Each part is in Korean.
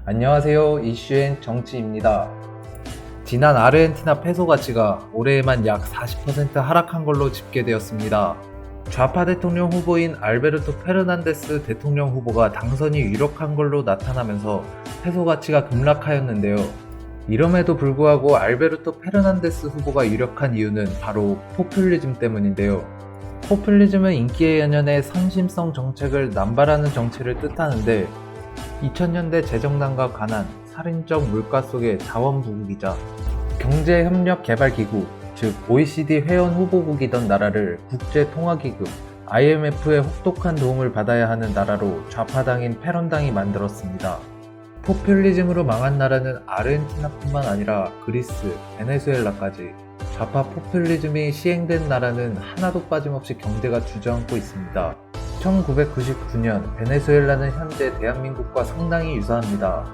안녕하세요. 이슈엔 정치입니다. 지난 아르헨티나 페소 가치가 올해에만 약 40% 하락한 걸로 집계되었습니다. 좌파 대통령 후보인 알베르토 페르난데스 대통령 후보가 당선이 유력한 걸로 나타나면서 페소 가치가 급락하였는데요. 이럼에도 불구하고 알베르토 페르난데스 후보가 유력한 이유는 바로 포퓰리즘 때문인데요. 포퓰리즘은 인기의 연연에 선심성 정책을 남발하는 정체를 뜻하는데 2000년대 재정난과 가난, 살인적 물가 속의 자원부국이자 경제협력개발기구, 즉 OECD 회원 후보국이던 나라를 국제통화기금, IMF의 혹독한 도움을 받아야 하는 나라로 좌파당인 페론당이 만들었습니다. 포퓰리즘으로 망한 나라는 아르헨티나뿐만 아니라 그리스, 베네수엘라까지 좌파 포퓰리즘이 시행된 나라는 하나도 빠짐없이 경제가 주저앉고 있습니다. 1999년 베네수엘라는 현재 대한민국과 상당히 유사합니다.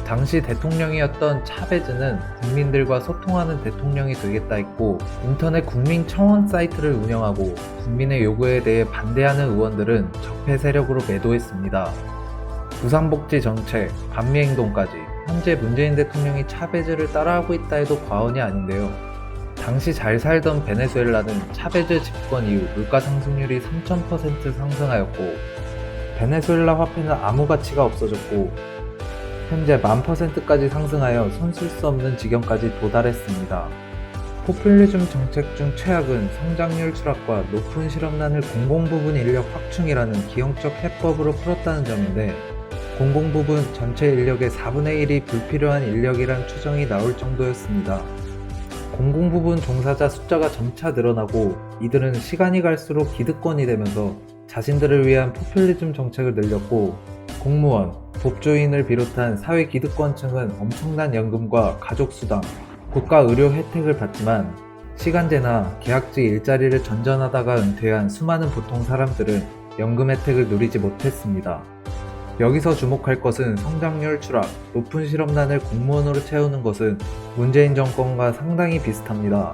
당시 대통령이었던 차베즈는 국민들과 소통하는 대통령이 되겠다 했고 인터넷 국민청원 사이트를 운영하고 국민의 요구에 대해 반대하는 의원들은 적폐 세력으로 매도했습니다. 부상복지 정책, 반미행동까지 현재 문재인 대통령이 차베즈를 따라하고 있다 해도 과언이 아닌데요. 당시 잘 살던 베네수엘라는 차베즈 집권 이후 물가 상승률이 3000% 상승하였고 베네수엘라 화폐는 아무 가치가 없어졌고 현재 10,000%까지 상승하여 손쓸 수 없는 지경까지 도달했습니다. 포퓰리즘 정책 중 최악은 성장률 추락과 높은 실업난을 공공부문 인력 확충이라는 기형적 해법으로 풀었다는 점인데 공공부문 전체 인력의 4분의 1이 불필요한 인력이란 추정이 나올 정도였습니다. 공공부문 종사자 숫자가 점차 늘어나고 이들은 시간이 갈수록 기득권이 되면서 자신들을 위한 포퓰리즘 정책을 늘렸고 공무원, 법조인을 비롯한 사회 기득권층은 엄청난 연금과 가족수당, 국가의료 혜택을 받지만 시간제나 계약직 일자리를 전전하다가 은퇴한 수많은 보통 사람들은 연금 혜택을 누리지 못했습니다. 여기서 주목할 것은 성장률 추락, 높은 실업난을 공무원으로 채우는 것은 문재인 정권과 상당히 비슷합니다.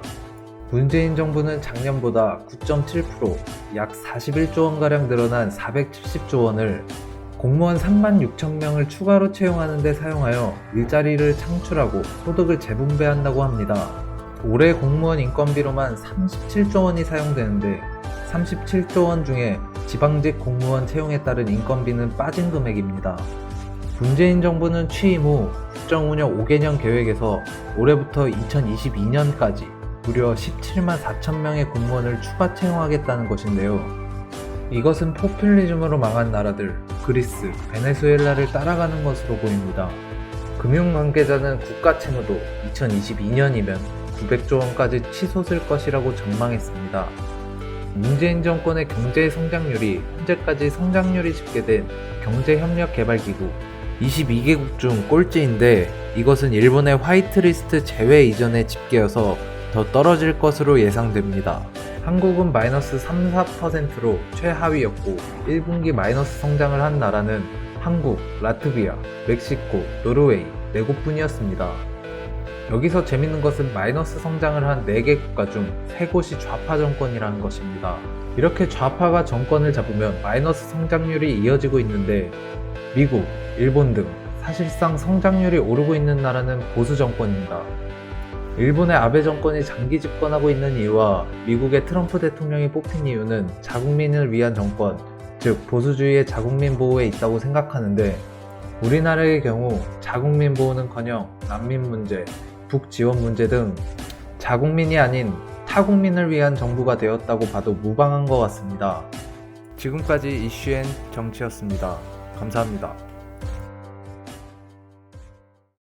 문재인 정부는 작년보다 9.7%, 약 41조 원가량 늘어난 470조 원을 공무원 36,000명을 추가로 채용하는 데 사용하여 일자리를 창출하고 소득을 재분배한다고 합니다. 올해 공무원 인건비로만 37조 원이 사용되는데 37조 원 중에 지방직 공무원 채용에 따른 인건비는 빠진 금액입니다. 문재인 정부는 취임 후 국정운영 5개년 계획에서 올해부터 2022년까지 무려 17만 4천 명의 공무원을 추가 채용하겠다는 것인데요. 이것은 포퓰리즘으로 망한 나라들 그리스, 베네수엘라를 따라가는 것으로 보입니다. 금융관계자는 국가 채무도 2022년이면 900조 원까지 치솟을 것이라고 전망했습니다. 문재인 정권의 경제 성장률이 현재까지 성장률이 집계된 경제협력개발기구 22개국 중 꼴찌인데 이것은 일본의 화이트리스트 제외 이전의 집계여서 더 떨어질 것으로 예상됩니다. 한국은 마이너스 3~4%로 최하위였고 1분기 마이너스 성장을 한 나라는 한국, 라트비아, 멕시코, 노르웨이 4곳뿐이었습니다. 여기서 재밌는 것은 마이너스 성장을 한 4개 국가 중 3곳이 좌파 정권이라는 것입니다. 이렇게 좌파가 정권을 잡으면 마이너스 성장률이 이어지고 있는데 미국, 일본 등 사실상 성장률이 오르고 있는 나라는 보수 정권입니다. 일본의 아베 정권이 장기 집권하고 있는 이유와 미국의 트럼프 대통령이 뽑힌 이유는 자국민을 위한 정권, 즉 보수주의의 자국민 보호에 있다고 생각하는데 우리나라의 경우 자국민 보호는커녕 난민 문제, 북지원 문제 등 자국민이 아닌 타국민을 위한 정부가 되었다고 봐도 무방한 것 같습니다. 지금까지 이슈앤 정치였습니다. 감사합니다.